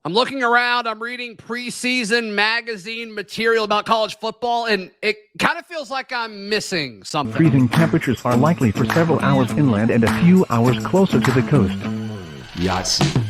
I'm looking around, I'm reading preseason magazine material about college football, and it kind of feels like I'm missing something. Freezing temperatures are likely for several hours inland and a few hours closer to the coast. Yahtzee.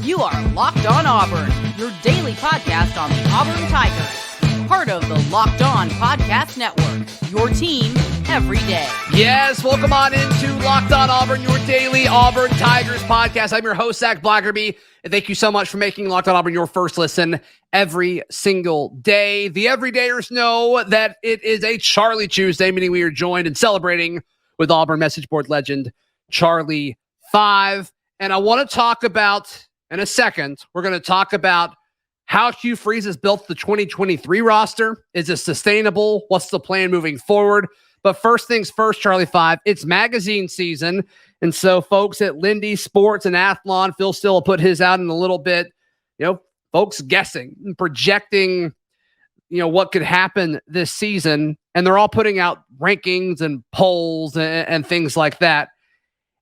You are Locked On Auburn, your daily podcast on the Auburn Tigers. Part of the Locked On Podcast Network, your team every day. Yes, welcome on into Locked On Auburn, your daily Auburn Tigers podcast. I'm your host, Zac Blackerby, and thank you so much for making Locked On Auburn your first listen every single day. The everydayers know that it is a Charlie Tuesday, meaning we are joined and celebrating with Auburn message board legend Charlie5. And I want to talk about, in a second, we're going to talk about how Hugh Freeze has built the 2023 roster. Is it sustainable? What's the plan moving forward? But first things first, Charlie5, it's magazine season. And so folks at Lindy Sports and Athlon, Phil Still will put his out in a little bit, folks guessing and projecting, what could happen this season. And they're all putting out rankings and polls and things like that.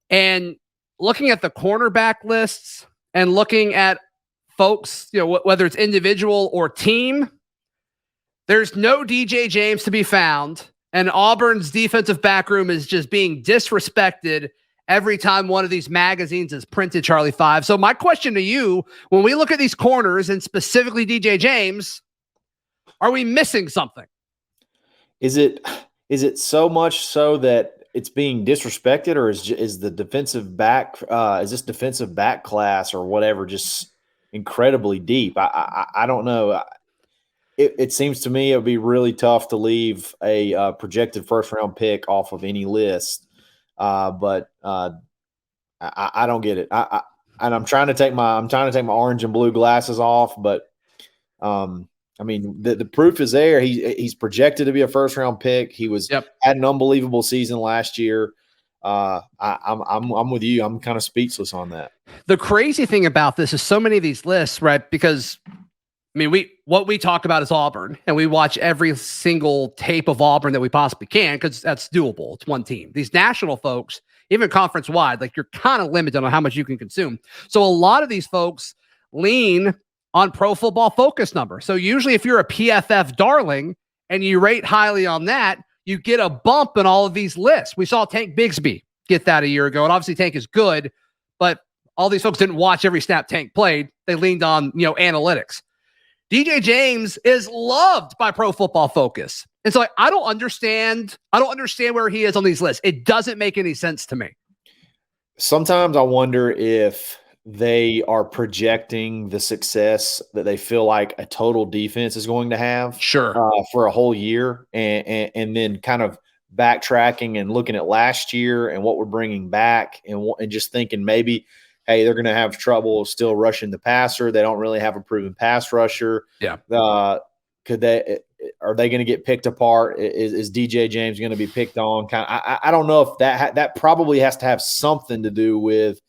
And looking at the cornerback lists and looking at folks, whether it's individual or team, there's no DJ James to be found. And Auburn's defensive back room is just being disrespected every time one of these magazines is printed, Charlie5. So my question to you, when we look at these corners and specifically DJ James, are we missing something? Is it so much so that it's being disrespected, or is the defensive back is this defensive back class or whatever just incredibly deep? I don't know. It seems to me it would be really tough to leave a projected first round pick off of any list. But I don't get it. I'm trying to take my orange and blue glasses off, but the proof is there. He's projected to be a first round pick. He had an unbelievable season last year. I'm with you. I'm kind of speechless on that. The crazy thing about this is so many of these lists, right? Because what we talk about is Auburn, and we watch every single tape of Auburn that we possibly can because that's doable. It's one team. These national folks, even conference-wide, you're kind of limited on how much you can consume. So a lot of these folks lean on Pro Football Focus number. So usually if you're a PFF darling and you rate highly on that, you get a bump in all of these lists. We saw Tank Bigsby get that a year ago, and obviously Tank is good, but all these folks didn't watch every snap Tank played. They leaned on, analytics. DJ James is loved by Pro Football Focus. And so I don't understand where he is on these lists. It doesn't make any sense to me. Sometimes I wonder if they are projecting the success that they feel like a total defense is going to have for a whole year, and then kind of backtracking and looking at last year and what we're bringing back and just thinking maybe, hey, they're going to have trouble still rushing the passer. They don't really have a proven pass rusher. Yeah. Are they going to get picked apart? Is DJ James going to be picked on? I don't know if that probably has to have something to do with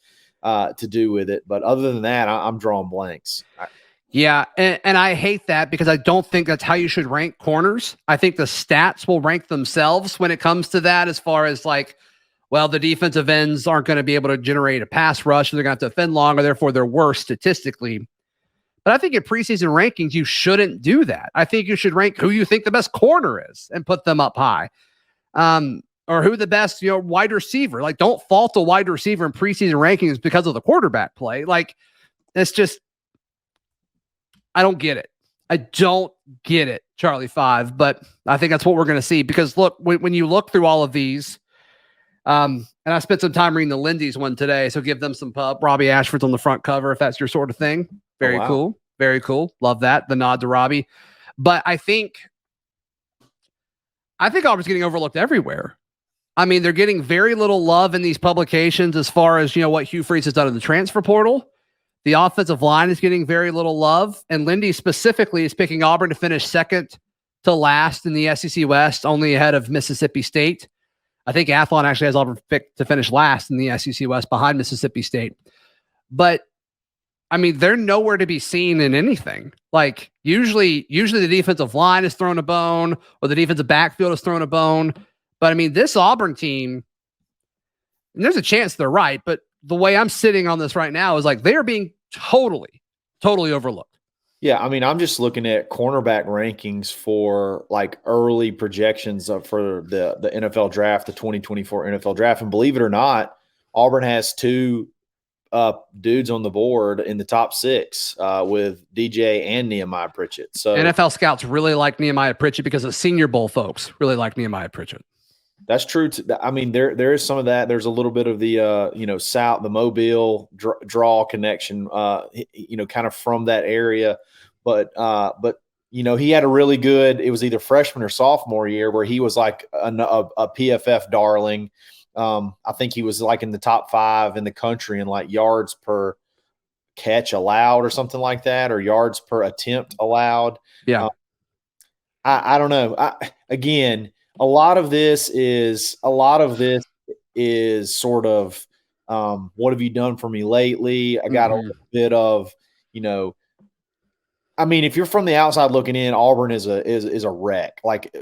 it. But other than that, I'm drawing blanks. Yeah. And I hate that because I don't think that's how you should rank corners. I think the stats will rank themselves when it comes to that, as far as the defensive ends aren't going to be able to generate a pass rush. They're going to have to defend longer. Therefore, they're worse statistically. But I think in preseason rankings, you shouldn't do that. I think you should rank who you think the best corner is and put them up high. Or who the best, wide receiver. Don't fault a wide receiver in preseason rankings because of the quarterback play. It's just, I don't get it. I don't get it, Charlie5. But I think that's what we're going to see. Because look, when you look through all of these, and I spent some time reading the Lindy's one today, so give them some pub. Robbie Ashford's on the front cover, if that's your sort of thing. Very cool. Very cool. Love that. The nod to Robbie. But I think Auburn's getting overlooked everywhere. They're getting very little love in these publications as far as, what Hugh Freeze has done in the transfer portal. The offensive line is getting very little love. And Lindy specifically is picking Auburn to finish second to last in the SEC West, only ahead of Mississippi State. I think Athlon actually has Auburn picked to finish last in the SEC West behind Mississippi State. But, they're nowhere to be seen in anything. Usually the defensive line is thrown a bone, or the defensive backfield is thrown a bone. But, this Auburn team, and there's a chance they're right, but the way I'm sitting on this right now is they are being totally overlooked. Yeah, I mean, I'm just looking at cornerback rankings for like early projections for the NFL draft, the 2024 NFL draft. And believe it or not, Auburn has two dudes on the board in the top 6 with DJ and Nehemiah Pritchett. So NFL scouts really like Nehemiah Pritchett because the Senior Bowl folks really like Nehemiah Pritchett. That's true. I mean, there is some of that. There's a little bit of the South, the Mobile draw connection, kind of from that area. But he had a really good. It was either freshman or sophomore year where he was like a PFF darling. I think he was like in the top 5 in the country in like yards per catch allowed or something like that, or yards per attempt allowed. Yeah. I don't know. Again, a lot of this is sort of what have you done for me lately? I got a little bit of, I mean, if you're from the outside looking in, Auburn is a wreck. Like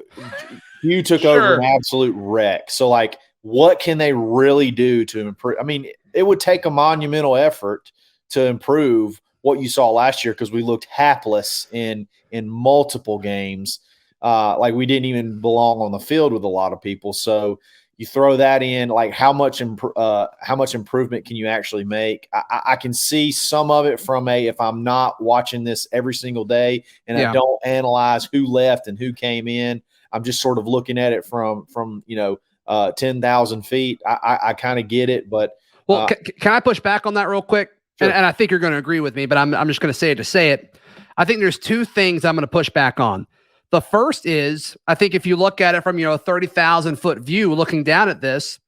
you took over an absolute wreck. So like, what can they really do to improve? I mean, it would take a monumental effort to improve what you saw last year because we looked hapless in multiple games. Like we didn't even belong on the field with a lot of people. So you throw that in, like how much improvement can you actually make? I can see some of it from if I'm not watching this every single day and I don't analyze who left and who came in. I'm just sort of looking at it from 10,000 feet. I kind of get it, but can I push back on that real quick? Sure. And I think you're going to agree with me, but I'm just going to say it to say it. I think there's 2 things I'm going to push back on. The first is, I think if you look at it from, a 30,000 foot view, looking down at this,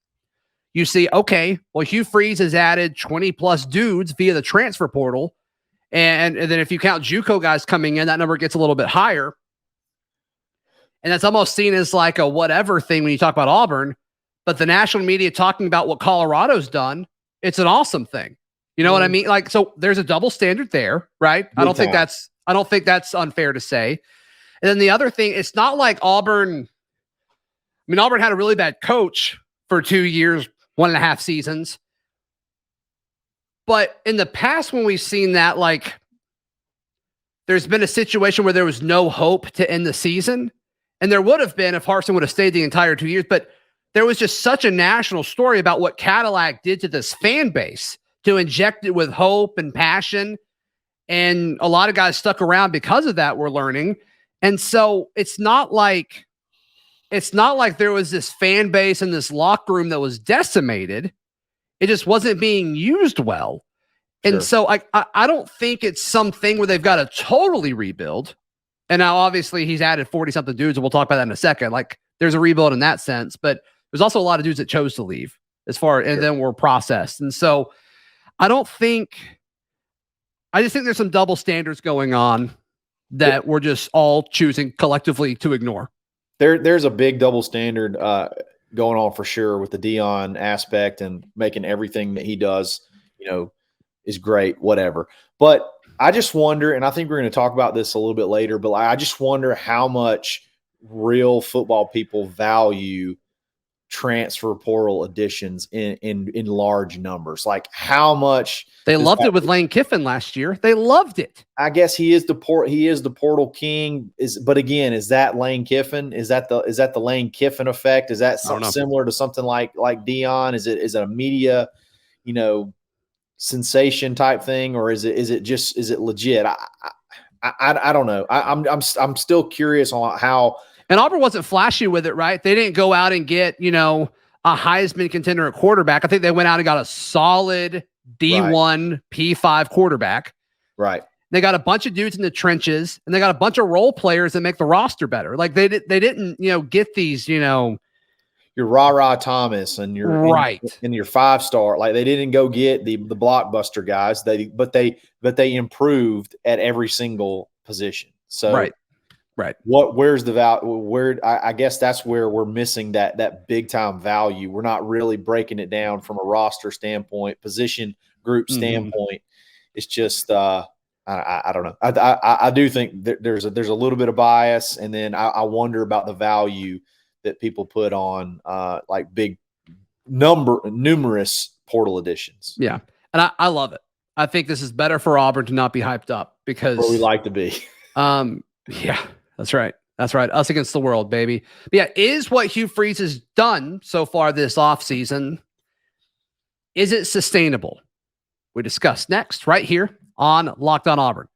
you see, okay, well, Hugh Freeze has added 20 plus dudes via the transfer portal. And then if you count JUCO guys coming in, that number gets a little bit higher. And that's almost seen as like a whatever thing when you talk about Auburn, but the national media talking about what Colorado's done, it's an awesome thing. You know what I mean? Like, so there's a double standard there, right? I don't think that's unfair to say. And then the other thing, it's not like Auburn. I mean, Auburn had a really bad coach for 2 years, 1.5 seasons. But in the past, when we've seen that, like, there's been a situation where there was no hope to end the season. And there would have been if Harsin would have stayed the entire 2 years. But there was just such a national story about what Cadillac did to this fan base to inject it with hope and passion. And a lot of guys stuck around because of that, we're learning. And so it's not like there was this fan base in this locker room that was decimated. It just wasn't being used well. And Sure. so I don't think it's something where they've got to totally rebuild. And now obviously he's added 40 something dudes, and we'll talk about that in a second. Like there's a rebuild in that sense, but there's also a lot of dudes that chose to leave and then were processed. And so I just think there's some double standards going on that we're just all choosing collectively to ignore. There's a big double standard going on for sure with the Dion aspect and making everything that he does, is great, whatever. But I just wonder, and I think we're going to talk about this a little bit later, but I just wonder how much real football people value transfer portal additions in large numbers. Like how much they loved it with Lane Kiffin last year. They loved it. I guess he is the portal king. But again, is that Lane Kiffin? Is that the Lane Kiffin effect? Is that something similar to something like Dion? Is it a media, sensation type thing, or is it legit? I don't know. I'm still curious on how. And Auburn wasn't flashy with it, right? They didn't go out and get, a Heisman contender at quarterback. I think they went out and got a solid D1 P5 quarterback. Right. They got a bunch of dudes in the trenches, and they got a bunch of role players that make the roster better. Like they didn't, get these, your Ra Thomas and your right and your 5-star. Like they didn't go get the blockbuster guys. But they improved at every single position. So right. Where's the value? I guess that's where we're missing that big time value. We're not really breaking it down from a roster standpoint, position group standpoint. It's just I don't know. I do think that there's a little bit of bias, and then I wonder about the value that people put on like numerous portal additions. Yeah, and I love it. I think this is better for Auburn to not be hyped up because where we like to be. Yeah, that's right. That's right. Us against the world, baby. But yeah, is what Hugh Freeze has done so far this offseason, is it sustainable? We discuss next right here on Locked On Auburn.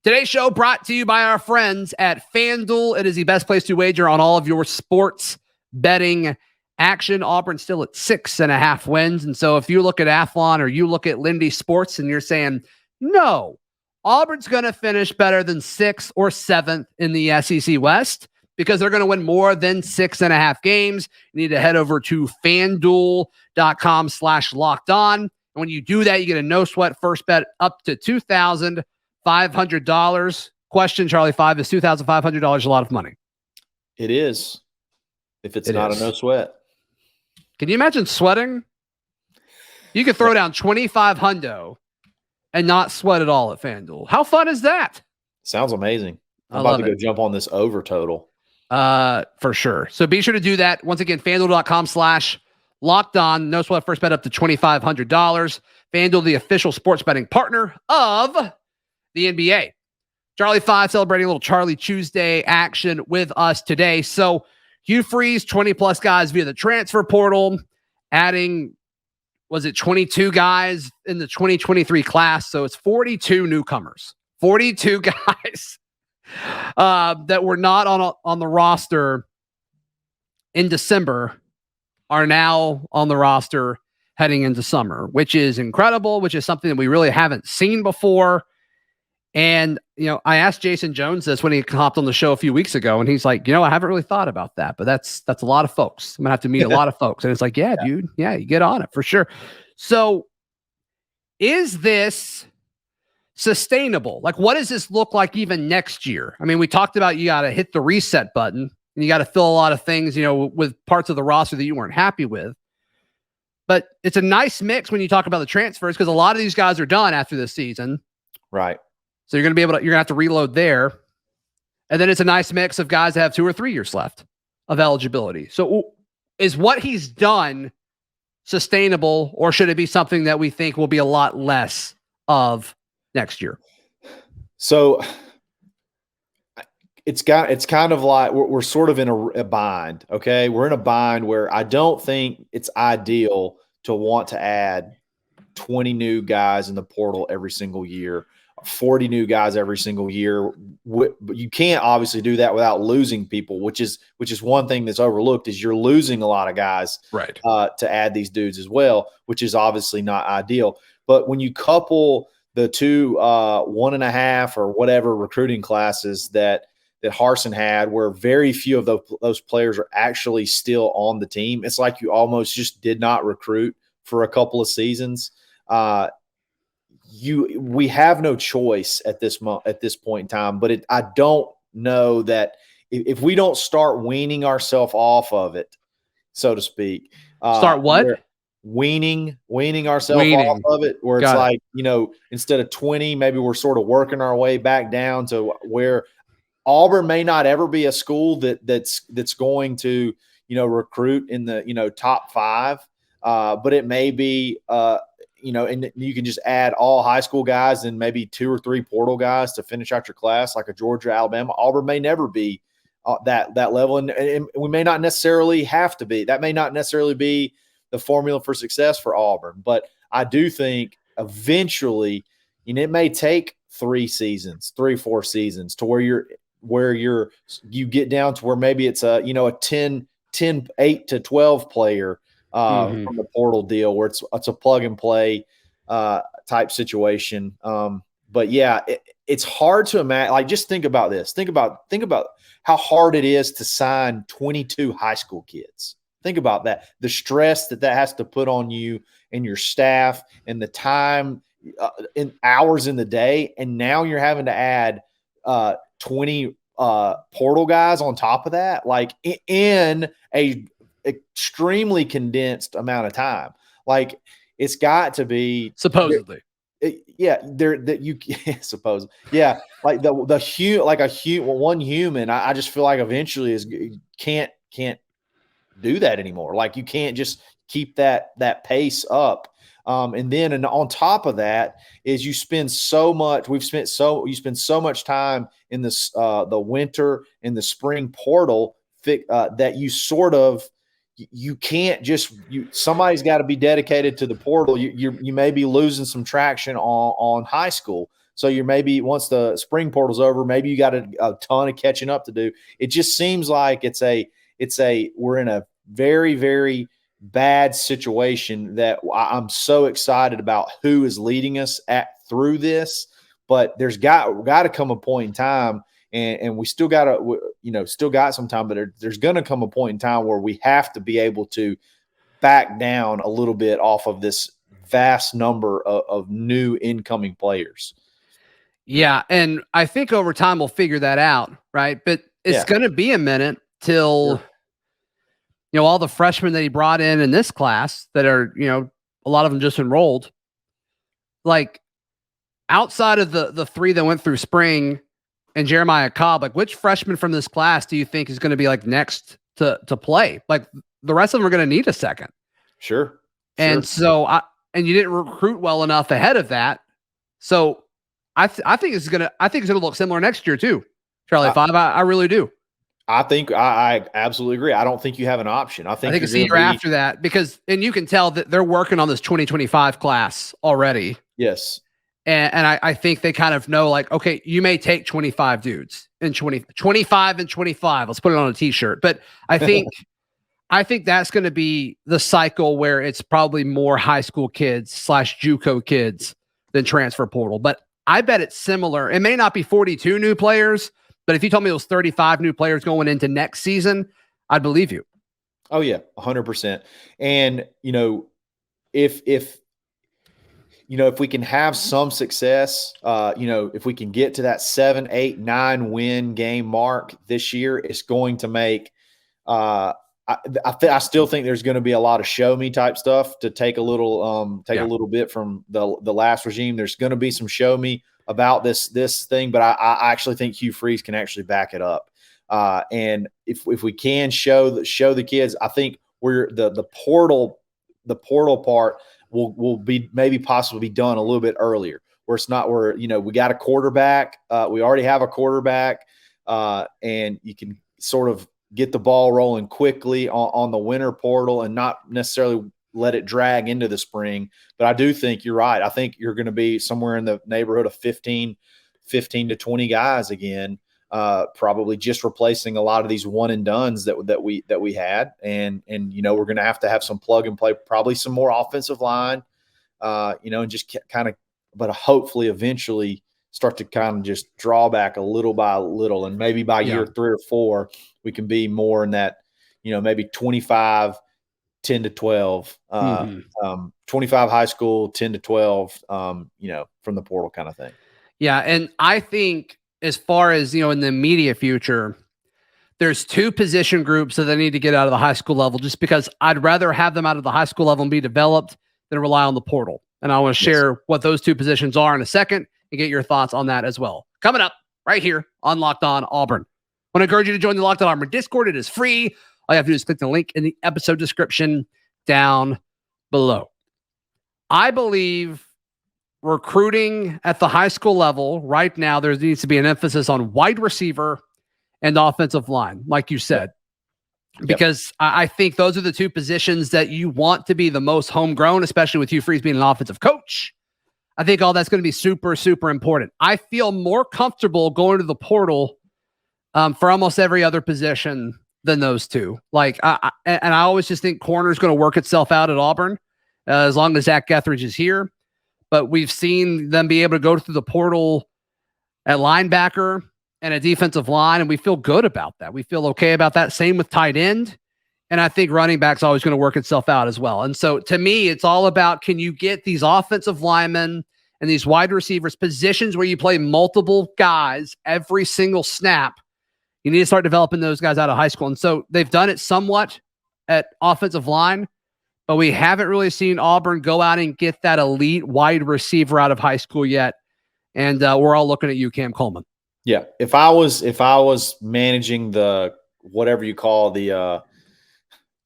Today's show brought to you by our friends at FanDuel. It is the best place to wager on all of your sports betting action. Auburn's still at 6.5 wins. And so if you look at Athlon or you look at Lindy Sports and you're saying, no, Auburn's going to finish better than 6th or 7th in the SEC West because they're going to win more than 6.5 games. You need to head over to FanDuel.com/lockedon. And when you do that, you get a no sweat first bet up to $2,500. Question, Charlie5, is $2,500 a lot of money? It is. If it's not a no sweat. Can you imagine sweating? You could throw down 25 hundo and not sweat at all at FanDuel. How fun is that? Sounds amazing. I'm about to go jump on this over total. For sure. So be sure to do that. Once again, FanDuel.com/lockedon. No sweat first bet up to $2,500. FanDuel, the official sports betting partner of the NBA. Charlie5 celebrating a little Charlie Tuesday action with us today. So Hugh Freeze, 20-plus guys via the transfer portal, adding, was it 22 guys in the 2023 class? So it's 42 newcomers, 42 guys that were not on the roster in December are now on the roster heading into summer, which is incredible, which is something that we really haven't seen before. And, I asked Jason Jones this when he hopped on the show a few weeks ago, and he's like, I haven't really thought about that, but that's a lot of folks. I'm gonna have to meet a lot of folks. And it's like, yeah, dude, yeah, you get on it for sure. So is this sustainable? Like, what does this look like even next year? I mean, we talked about you got to hit the reset button and you got to fill a lot of things, with parts of the roster that you weren't happy with. But it's a nice mix when you talk about the transfers because a lot of these guys are done after this season. Right. So you're going to have to reload there. And then it's a nice mix of guys that have 2 or 3 years left of eligibility. So is what he's done sustainable, or should it be something that we think will be a lot less of next year? So it's kind of like we're sort of in a bind. Okay. We're in a bind where I don't think it's ideal to want to add 20 new guys in the portal every single year, 40 new guys every single year. But you can't obviously do that without losing people, which is one thing that's overlooked is you're losing a lot of guys right to add these dudes as well, which is obviously not ideal. But when you couple the two 1.5 or whatever recruiting classes that Harsin had, where very few of those players are actually still on the team, it's like you almost just did not recruit for a couple of seasons. We have no choice at this point in time, but I don't know that if we don't start weaning ourselves off of it, so to speak. Start what? Weaning ourselves off of it, where it's like, instead of 20, maybe we're sort of working our way back down to where Auburn may not ever be a school that's going to, recruit in the, top 5. But it may be, and you can just add all high school guys and maybe 2 or 3 portal guys to finish out your class, like a Georgia, Alabama. Auburn may never be that level, and we may not necessarily have to be. That may not necessarily be the formula for success for Auburn. But I do think eventually, it may take 3 or 4 seasons to where you get down to where maybe it's a 10 8 to 12 player from the portal deal, where it's a plug and play type situation. But yeah, it's hard to imagine. Like, just think about this. Think about how hard it is to sign 22 high school kids. Think about that. The stress that has to put on you and your staff, and the time in hours in the day. And now you're having to add 20 portal guys on top of that, like in a extremely condensed amount of time. Like, it's got to be supposedly. Suppose. Yeah. Like one human, I just feel like eventually can't do that anymore. Like, you can't just keep that pace up. And on top of that is you spend so much. You spend so much time in this the winter in the spring portal that you sort of you can't just somebody's got to be dedicated to the portal. You may be losing some traction on high school. So you're maybe once the spring portal's over, maybe you got a ton of catching up to do. It just seems like we're in a very, very bad situation that I'm so excited about who is leading us through this. But there's got to come a point in time, and we still got some time, but there's going to come a point in time where we have to be able to back down a little bit off of this vast number of new incoming players. Yeah, and I think over time we'll figure that out, right? But it's going to be a minute till all the freshmen that he brought in this class that are, a lot of them just enrolled. Like outside of the three that went through spring and Jeremiah Cobb, like which freshman from this class do you think is going to be like next to play? Like the rest of them are going to need a second. Sure. And so and you didn't recruit well enough ahead of that. So I think it's gonna look similar next year too, Charlie5. I really do. I think I absolutely agree. I don't think you have an option. I think it's the year after that and you can tell that they're working on this 2025 class already. Yes. And I think they kind of know like, okay, you may take 25 dudes in 25 and 25. Let's put it on a t-shirt. But I think that's going to be the cycle where it's probably more high school kids / JUCO kids than transfer portal. But I bet it's similar. It may not be 42 new players, but if you told me it was 35 new players going into next season, I'd believe you. Oh yeah, 100%. And if we can have some success, if we can get to that 7, 8, 9 win game mark this year, it's going to make. I still think there's going to be a lot of show me type stuff to take a little bit from the last regime. There's going to be some show me about this thing, but I actually think Hugh Freeze can actually back it up. And if we can show the kids, I think the portal part will be maybe possibly be done a little bit earlier, where it's not where we got a quarterback, we already have a quarterback, and you can sort of get the ball rolling quickly on the winter portal and not necessarily let it drag into the spring. But I do think you're right. I think you're going to be somewhere in the neighborhood of 15 to 20 guys again, probably just replacing a lot of these one and dones that we had. And we're going to have some plug and play, probably some more offensive line, and just kind of, but hopefully eventually start to kind of just draw back a little by little. And maybe by year 3 or 4, we can be more in that, maybe 25, 10 to 12, 25 high school, 10 to 12, from the portal kind of thing. Yeah. And I think as far as, in the immediate future, there's 2 position groups that they need to get out of the high school level, just because I'd rather have them out of the high school level and be developed than rely on the portal. And I want to share what those 2 positions are in a second and get your thoughts on that as well. Coming up right here on Locked On Auburn. I want to encourage you to join the Locked On Auburn Discord. It is free. All you have to do is click the link in the episode description down below. I believe recruiting at the high school level right now, there needs to be an emphasis on wide receiver and offensive line, like you said, because I think those are the 2 positions that you want to be the most homegrown, especially with Hugh Freeze being an offensive coach. I think all that's going to be super, super important. I feel more comfortable going to the portal for almost every other position than those 2. Like, I always just think corner is going to work itself out at Auburn as long as Zach Getheridge is here. But we've seen them be able to go through the portal at linebacker and a defensive line, and we feel good about that. We feel okay about that. Same with tight end. And I think running back's always going to work itself out as well. And so to me, it's all about, can you get these offensive linemen and these wide receivers positions where you play multiple guys every single snap? You need to start developing those guys out of high school. And so they've done it somewhat at offensive line, but we haven't really seen Auburn go out and get that elite wide receiver out of high school yet. And we're all looking at you, Cam Coleman. Yeah. If I was managing the, whatever you call the,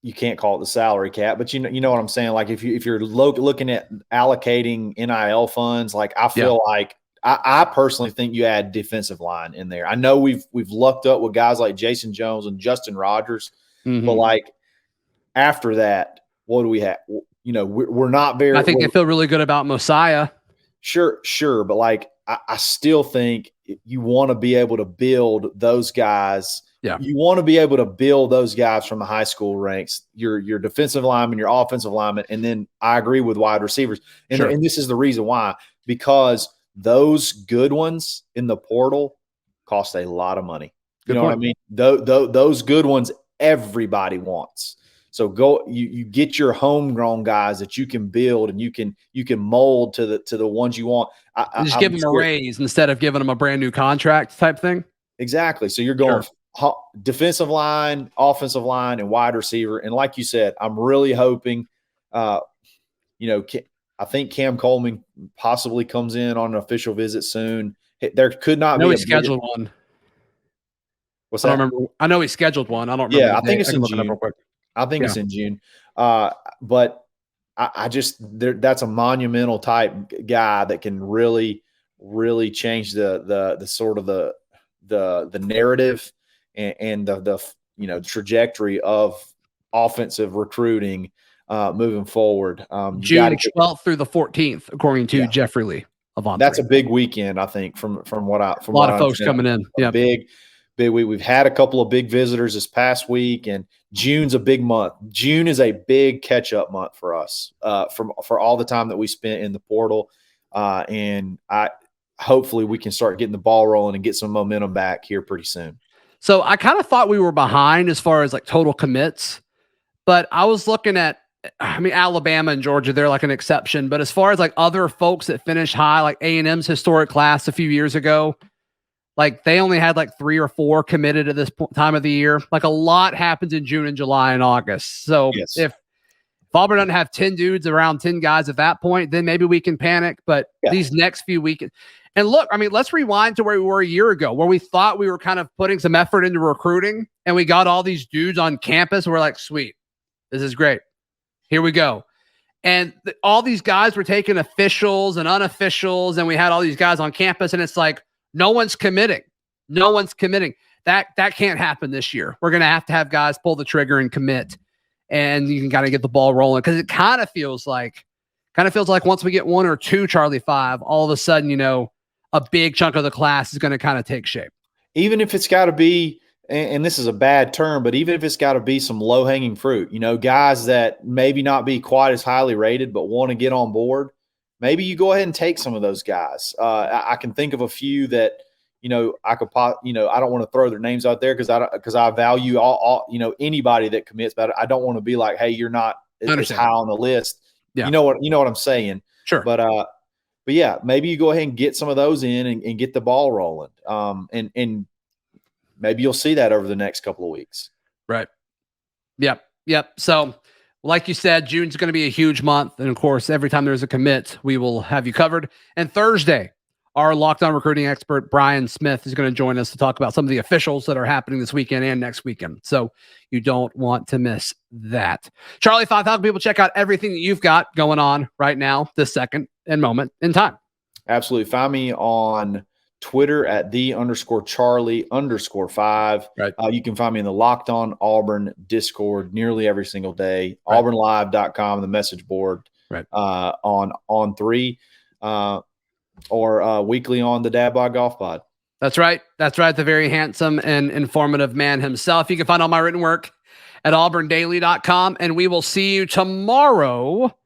you can't call it the salary cap, but you know what I'm saying? Like if you're looking at allocating NIL funds, like I feel like I personally think you add defensive line in there. I know we've lucked up with guys like Jason Jones and Justin Rogers, but like after that, what do we have? You know, we're not very. I think they feel really good about Mosiah. Sure, but like I still think you want to be able to build those guys. Yeah, you want to be able to build those guys from the high school ranks. Your defensive lineman, your offensive lineman, and then I agree with wide receivers. And this is the reason why, because those good ones in the portal cost a lot of money. You know what I mean? Those good ones everybody wants. So you get your homegrown guys that you can build and you can mold to the ones you want. Just give them a raise instead of giving them a brand new contract type thing. Exactly. So you're going defensive line, offensive line, and wide receiver. And like you said, I'm really hoping, I think Cam Coleman possibly comes in on an official visit soon. There could not be he scheduled one. What's that? I don't remember. I know he scheduled one. I don't remember. Yeah, I think it's in June. I think it's in June. But I just that's a monumental type guy that can really, really change the sort of the narrative and the trajectory of offensive recruiting moving forward. June 12th through the 14th, according to Jeffrey Lee of On. That's a big weekend, I think, from what I a lot of folks coming in. Yeah, big week. We've had a couple of big visitors this past week, and June's a big month. June is a big catch-up month for us for all the time that we spent in the portal, and hopefully we can start getting the ball rolling and get some momentum back here pretty soon. So I kind of thought we were behind as far as like total commits, but I was looking at, Alabama and Georgia, they're like an exception, but as far as like other folks that finish high, like A&M's historic class a few years ago, like they only had like 3 or 4 committed at this time of the year. Like a lot happens in June and July and August. So if Auburn doesn't have 10 dudes, around 10 guys at that point, then maybe we can panic. But these next few weekends, and look, let's rewind to where we were a year ago, where we thought we were kind of putting some effort into recruiting and we got all these dudes on campus. We're like, sweet, this is great. Here we go. And all these guys were taking officials and unofficials, and we had all these guys on campus, and it's like, no one's committing. No one's committing. That can't happen this year. We're going to have guys pull the trigger and commit, and you can kind of get the ball rolling, because it kind of feels like once we get 1 or 2 Charlie5, all of a sudden, a big chunk of the class is going to kind of take shape. Even if it's got to be, and this is a bad term, but even if it's got to be some low-hanging fruit, guys that maybe not be quite as highly rated but want to get on board, maybe you go ahead and take some of those guys. I can think of a few that, I could I don't want to throw their names out there because I value all anybody that commits, but I don't want to be like, hey, you're not as high on the list. Yeah. You know what I'm saying? Sure. But yeah, maybe you go ahead and get some of those in and get the ball rolling. And maybe you'll see that over the next couple of weeks. Right. Yep. So, like you said, June's going to be a huge month. And of course, every time there's a commit, we will have you covered. And Thursday, our Locked On recruiting expert, Brian Smith, is going to join us to talk about some of the officials that are happening this weekend and next weekend. So you don't want to miss that. Charlie5, how can people check out everything that you've got going on right now, this second and moment in time? Absolutely. Find me on Twitter at @the_Charlie_5. Right. You can find me in the Locked On Auburn Discord nearly every single day. Right. AuburnLive.com, the message board. Right. On 3, or weekly on the Dad Bod Golf Pod. That's right. The very handsome and informative man himself. You can find all my written work at auburndaily.com, and we will see you tomorrow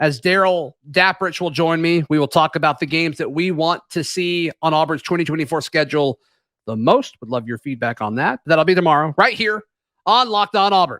as Daryl Dapprich will join me. We will talk about the games that we want to see on Auburn's 2024 schedule the most. Would love your feedback on that. That'll be tomorrow right here on Locked On Auburn.